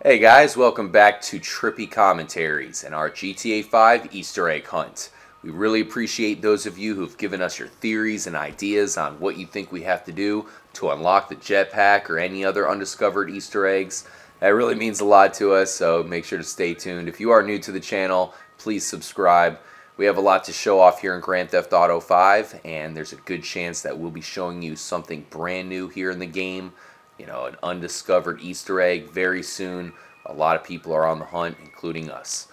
Hey guys, welcome back to Trippy Commentaries and our GTA 5 Easter egg hunt. We really appreciate those of you who've given us your theories and ideas on what you think we have to do to unlock the Jetpack or any other undiscovered Easter eggs. That really means a lot to us, so make sure to stay tuned. If you are new to the channel, please subscribe. We have a lot to show off here in Grand Theft Auto 5, and there's a good chance that we'll be showing you something brand new here in the game. You know, an undiscovered Easter egg very soon. A lot of people are on the hunt, including us.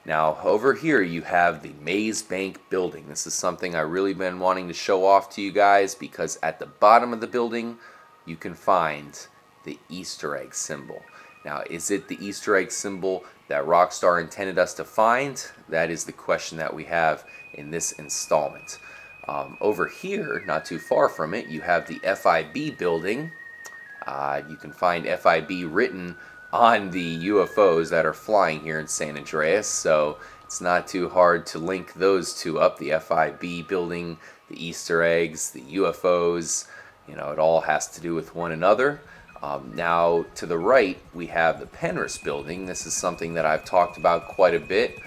Now, over here you have the Maze Bank building. This is something I've really been wanting to show off to you guys because at the bottom of the building you can find the Easter egg symbol. Now, is it the Easter egg symbol that Rockstar intended us to find? That is the question that we have in this installment. Over here, not too far from it, you have the FIB building. You can find FIB written on the UFOs that are flying here in San Andreas, so it's not too hard to link those two up. The FIB building, the Easter eggs, the UFOs, you know, it all has to do with one another. Now, to the right, we have the Penrith building. This is something that I've talked about quite a bit.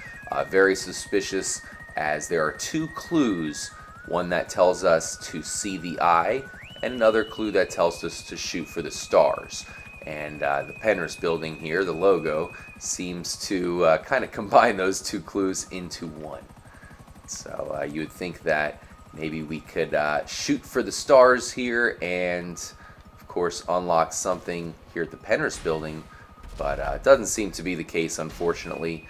Very suspicious, as there are two clues. One that tells us to see the eye, and another clue that tells us to shoot for the stars. And the Penrith building here, the logo, seems to kind of combine those two clues into one. So you would think that maybe we could shoot for the stars here and, of course, unlock something here at the Penrith building, but it doesn't seem to be the case, unfortunately.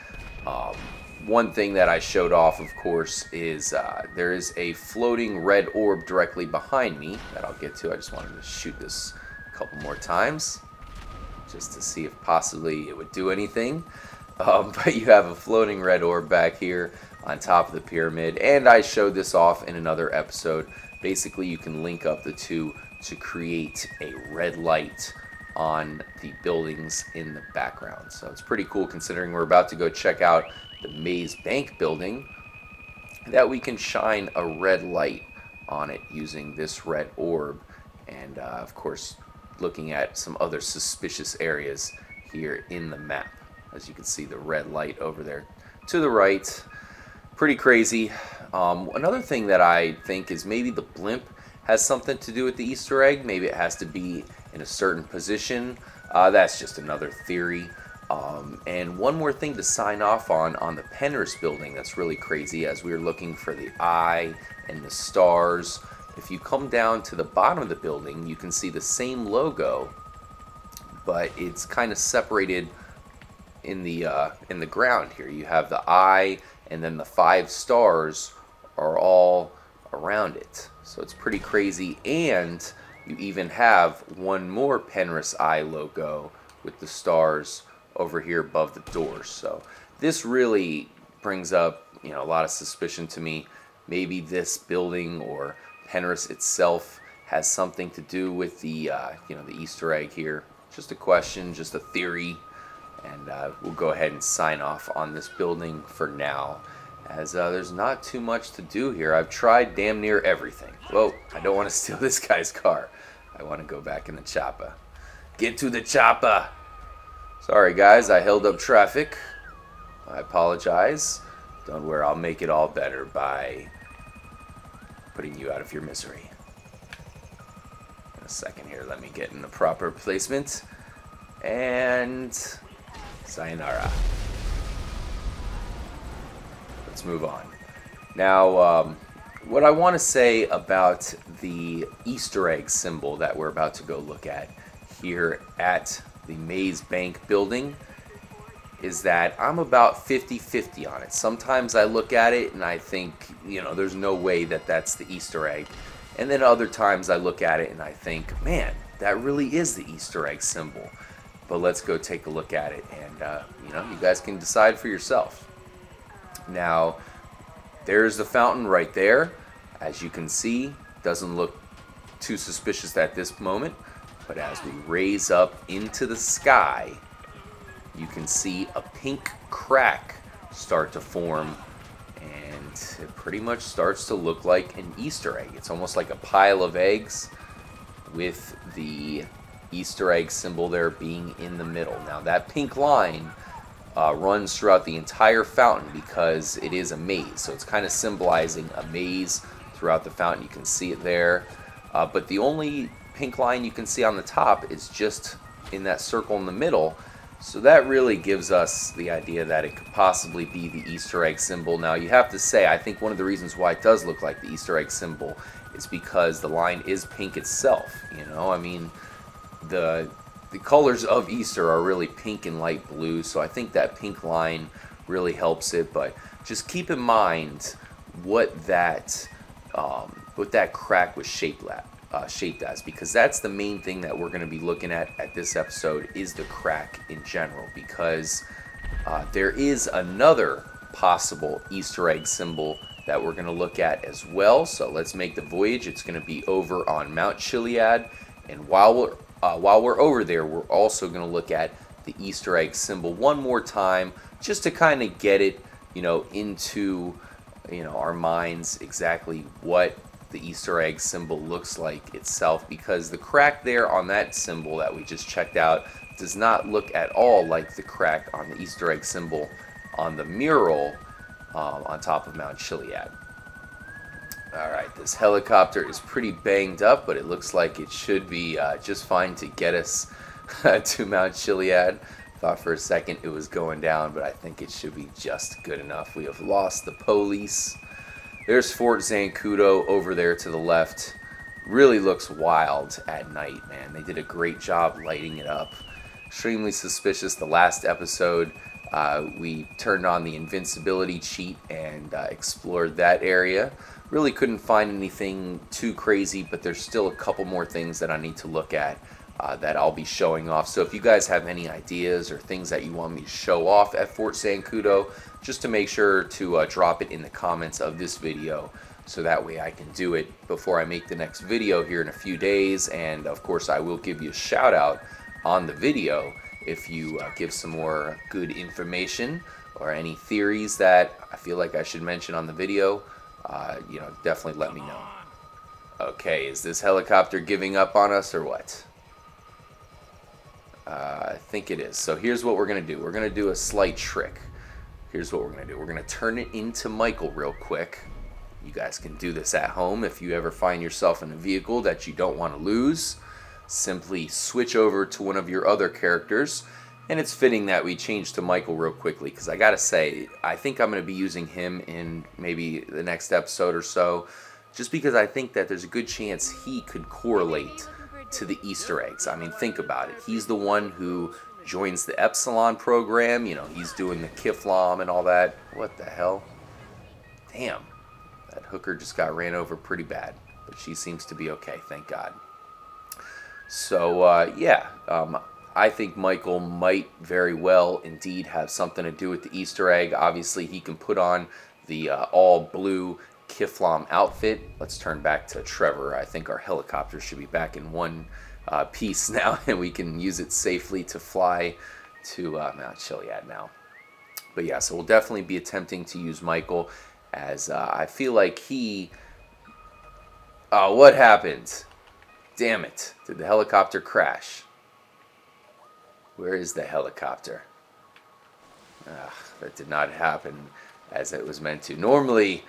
One thing that I showed off, of course, is there is a floating red orb directly behind me that I'll get to. I just wanted to shoot this a couple more times just to see if possibly it would do anything. But you have a floating red orb back here on top of the pyramid, and I showed this off in another episode. Basically, you can link up the two to create a red light on the buildings in the background. So it's pretty cool, considering we're about to go check out the Maze Bank building, that we can shine a red light on it using this red orb. And of course, looking at some other suspicious areas here in the map. As you can see, the red light over there to the right. Pretty crazy. Another thing that I think is maybe the blimp has something to do with the Easter egg. Maybe it has to be in a certain position. That's just another theory. And one more thing to sign off on the Penrith building that's really crazy, as we were looking for the eye and the stars. If you come down to the bottom of the building, you can see the same logo, but it's kind of separated in the ground here. You have the eye, and then the 5 stars are all around it. So it's pretty crazy, and you even have one more Penrith eye logo with the stars over here above the doors. So this really brings up, you know, a lot of suspicion to me. Maybe this building or Penrith itself has something to do with the you know, the Easter egg here. Just a question, just a theory, and we'll go ahead and sign off on this building for now, as there's not too much to do here. I've tried damn near everything. Whoa, I don't want to steal this guy's car. I want to go back in the chopper. Get to the chopper! Sorry guys, I held up traffic. I apologize. Don't worry, I'll make it all better by putting you out of your misery. In a second here, let me get in the proper placement. And sayonara. Let's move on. Now, what I want to say about the Easter egg symbol that we're about to go look at here at the Maze Bank building is that I'm about 50-50 on it. Sometimes I look at it and I think, you know, there's no way that that's the Easter egg. And then other times I look at it and I think, man, that really is the Easter egg symbol. But let's go take a look at it, and you know, you guys can decide for yourself. Now, there's the fountain right there. As you can see, doesn't look too suspicious at this moment. But as we raise up into the sky, you can see a pink crack start to form, and it pretty much starts to look like an Easter egg. It's almost like a pile of eggs with the Easter egg symbol there being in the middle. Now that pink line runs throughout the entire fountain because it is a maze. So it's kind of symbolizing a maze throughout the fountain. You can see it there. But the only pink line you can see on the top is just in that circle in the middle. So that really gives us the idea that it could possibly be the Easter egg symbol. Now you have to say, I think one of the reasons why it does look like the Easter egg symbol is because the line is pink itself. You know, I mean, the colors of Easter are really pink and light blue, so I think that pink line really helps it. But just keep in mind what that crack was shaped as, because that's the main thing that we're going to be looking at this episode, is the crack in general, because there is another possible Easter egg symbol that we're going to look at as well. So let's make the voyage. It's going to be over on Mount Chilad, and while we're over there, we're also going to look at the Easter egg symbol one more time, just to kind of get it, you know, into, you know, our minds exactly what the Easter egg symbol looks like itself, because the crack there on that symbol that we just checked out does not look at all like the crack on the Easter egg symbol on the mural on top of Mount Chilad. Alright, this helicopter is pretty banged up, but it looks like it should be just fine to get us to Mount Chilad. Thought for a second it was going down, but I think it should be just good enough. We have lost the police. There's Fort Zancudo over there to the left. Really looks wild at night, man. They did a great job lighting it up. Extremely suspicious. The last episode, we turned on the invincibility cheat and explored that area. Really couldn't find anything too crazy, but there's still a couple more things that I need to look at that I'll be showing off. So if you guys have any ideas or things that you want me to show off at Fort Zancudo, just to make sure to drop it in the comments of this video, so that way I can do it before I make the next video here in a few days. And of course I will give you a shout out on the video if you give some more good information or any theories that I feel like I should mention on the video. You know, definitely let me know. Okay, is this helicopter giving up on us or what? I think it is. So here's what we're going to do. We're going to do a slight trick. Here's what we're going to do. We're going to turn it into Michael real quick. You guys can do this at home. If you ever find yourself in a vehicle that you don't want to lose, simply switch over to one of your other characters. And it's fitting that we change to Michael real quickly, because I gotta say, I think I'm going to be using him in maybe the next episode or so, just because I think that there's a good chance he could correlate to the Easter eggs. I mean, think about it. He's the one who joins the Epsilon program. You know, he's doing the Kiflam and all that. What the hell? Damn. That hooker just got ran over pretty bad. But she seems to be okay, thank God. So, yeah. I think Michael might very well indeed have something to do with the Easter egg. Obviously, he can put on the all-blue Kiflam outfit. Let's turn back to Trevor. I think our helicopter should be back in one piece now, and we can use it safely to fly to Mount Chilad now. But yeah, so we'll definitely be attempting to use Michael, as I feel like he... Oh, what happened? Damn it. Did the helicopter crash? Where is the helicopter? That did not happen as it was meant to. Normally,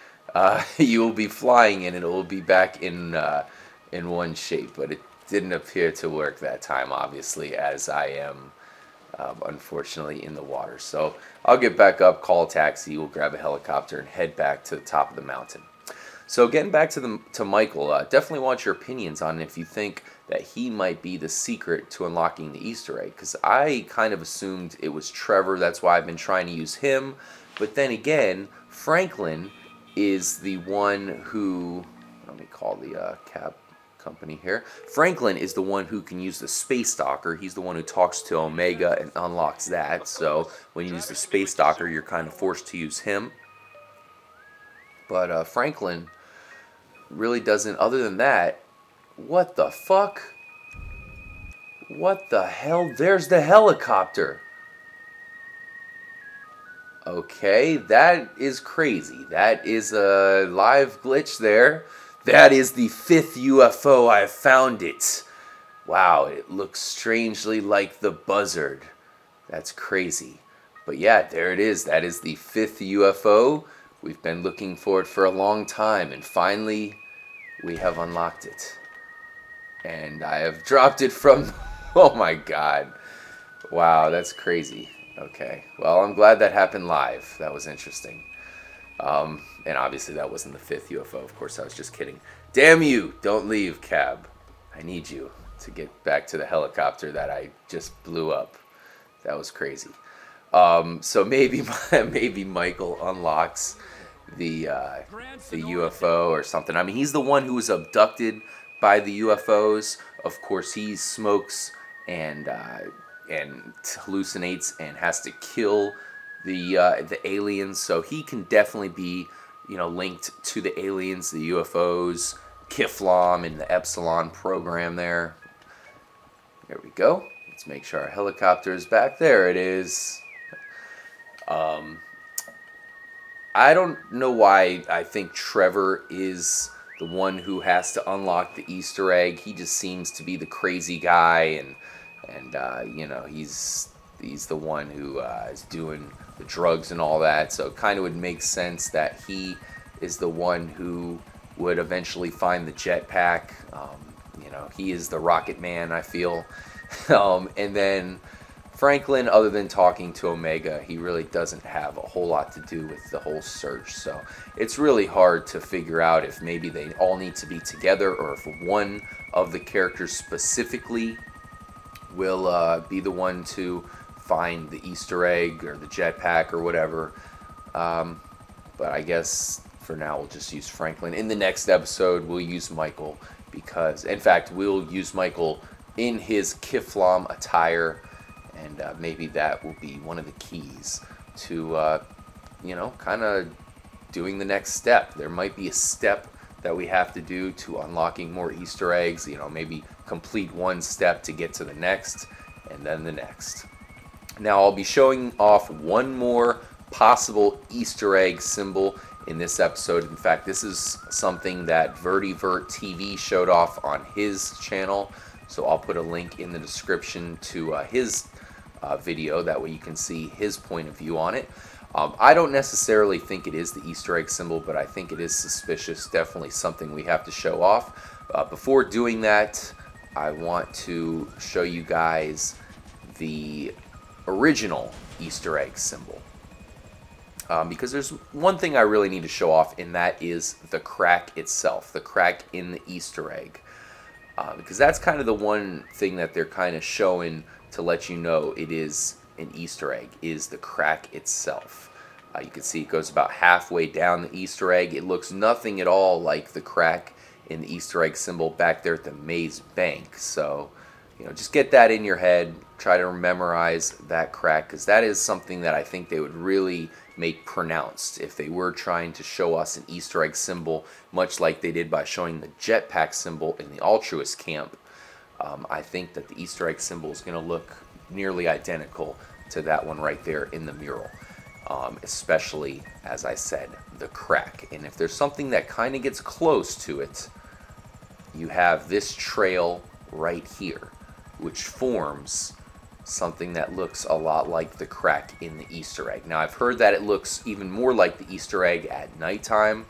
you will be flying and it will be back in one shape, but it didn't appear to work that time, obviously, as I am unfortunately in the water. So I'll get back up, call a taxi, we'll grab a helicopter and head back to the top of the mountain. So getting back to Michael, definitely want your opinions on if you think that he might be the secret to unlocking the Easter egg, because I kind of assumed it was Trevor. That's why I've been trying to use him. But then again, Franklin is the one who, let me call the cab company here. Franklin is the one who can use the Space Docker. He's the one who talks to Omega and unlocks that. So when you use the Space Docker, you're kind of forced to use him. But Franklin really doesn't. Other than that, what the fuck? What the hell? There's the helicopter. Okay, that is crazy. That is a live glitch there. That is the 5th UFO. I found it. Wow, it looks strangely like the buzzard. That's crazy. But yeah, there it is. That is the 5th UFO. We've been looking for it for a long time, and finally we have unlocked it. And I have dropped it from... Oh my god. Wow, that's crazy. Okay, well, I'm glad that happened live. That was interesting. And obviously that wasn't the 5th UFO. Of course, I was just kidding. Damn you! Don't leave, Cab. I need you to get back to the helicopter that I just blew up. That was crazy. So maybe maybe Michael unlocks the UFO or something. I mean, he's the one who was abducted by the UFOs. Of course, he smokes and hallucinates and has to kill the aliens. So he can definitely be, you know, linked to the aliens, the UFOs, Kiflam, and the Epsilon program there. There we go. Let's make sure our helicopter is back. There it is. I don't know why I think Trevor is the one who has to unlock the Easter egg. He just seems to be the crazy guy, and you know, he's the one who is doing the drugs and all that. So it kind of would make sense that he is the one who would eventually find the jetpack. You know, he is the Rocket Man, I feel. And then Franklin, other than talking to Omega, he really doesn't have a whole lot to do with the whole search. So it's really hard to figure out if maybe they all need to be together, or if one of the characters specifically will be the one to find the Easter egg or the jetpack or whatever. But I guess for now we'll just use Franklin. In the next episode we'll use Michael, because in fact we'll use Michael in his Kiflam attire, and maybe that will be one of the keys to you know, kind of doing the next step. There might be a step that we have to do to unlocking more Easter eggs. You know, maybe complete one step to get to the next, and then the next. Now I'll be showing off one more possible Easter egg symbol in this episode. In fact, this is something that Vertivert TV showed off on his channel, so I'll put a link in the description to his video. That way you can see his point of view on it. I don't necessarily think it is the Easter egg symbol, but I think it is suspicious. Definitely something we have to show off. Before doing that, I want to show you guys the original Easter egg symbol. Because there's one thing I really need to show off, and that is the crack itself, the crack in the Easter egg. Because that's kind of the one thing that they're kind of showing to let you know it is an Easter egg, is the crack itself. You can see it goes about halfway down the Easter egg. It looks nothing at all like the crack in the Easter egg symbol back there at the Maze Bank. So, you know, just get that in your head. Try to memorize that crack, because that is something that I think they would really make pronounced if they were trying to show us an Easter egg symbol, much like they did by showing the jetpack symbol in the Altruist camp. I think that the Easter egg symbol is going to look nearly identical to that one right there in the mural. Especially, as I said, the crack. And if there's something that kind of gets close to it, you have this trail right here, which forms something that looks a lot like the crack in the Easter egg. Now, I've heard that it looks even more like the Easter egg at nighttime,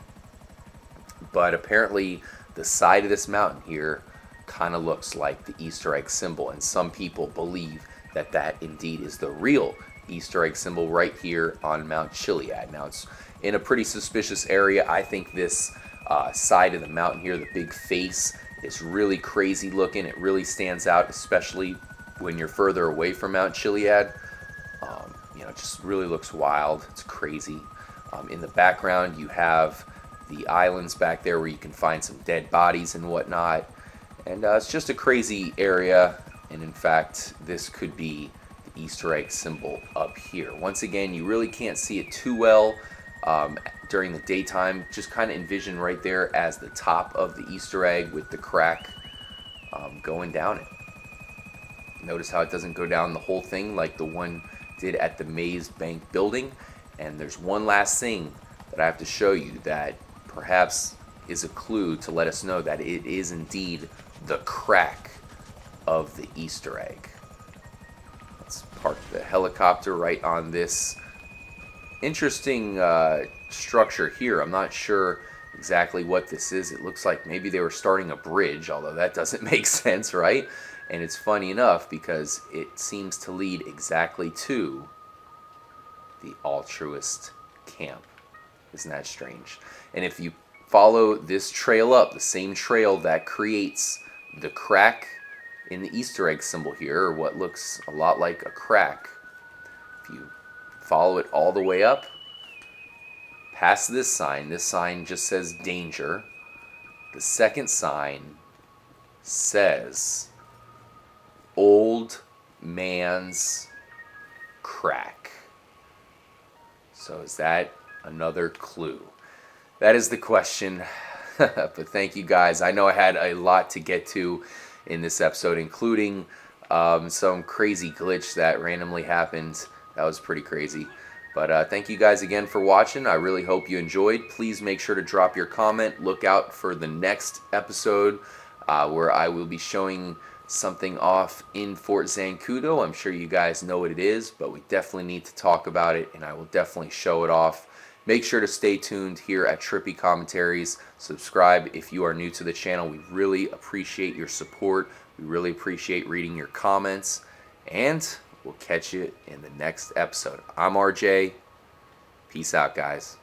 but apparently the side of this mountain here kind of looks like the Easter egg symbol, and some people believe that that indeed is the real Easter egg symbol right here on Mount Chiliad. Now, it's in a pretty suspicious area. I think this side of the mountain here, the big face, is really crazy looking. It really stands out, especially when you're further away from Mount Chiliad. You know, it just really looks wild. It's crazy. In the background, you have the islands back there where you can find some dead bodies and whatnot. And it's just a crazy area. And in fact, this could be the Easter egg symbol up here. Once again, you really can't see it too well during the daytime. Just kind of envision right there as the top of the Easter egg with the crack going down it. Notice how it doesn't go down the whole thing like the one did at the Maze Bank building. And there's one last thing that I have to show you that perhaps is a clue to let us know that it is indeed the crack of the Easter egg. Let's park the helicopter right on this interesting structure here. I'm not sure exactly what this is. It looks like maybe they were starting a bridge, although that doesn't make sense, right? And it's funny enough because it seems to lead exactly to the altruist camp. Isn't that strange? And if you follow this trail up, the same trail that creates the crack in the Easter egg symbol here, or what looks a lot like a crack, if you follow it all the way up, past this sign just says danger. The second sign says old man's crack. So is that another clue? That is the question. But thank you guys. I know I had a lot to get to in this episode, including some crazy glitch that randomly happened. That was pretty crazy. But thank you guys again for watching. I really hope you enjoyed. Please make sure to drop your comment. Look out for the next episode where I will be showing something off in Fort Zancudo. I'm sure you guys know what it is, but we definitely need to talk about it, and I will definitely show it off. Make sure to stay tuned here at Trippy Commentaries. Subscribe if you are new to the channel. We really appreciate your support. We really appreciate reading your comments. And we'll catch you in the next episode. I'm RJ. Peace out, guys.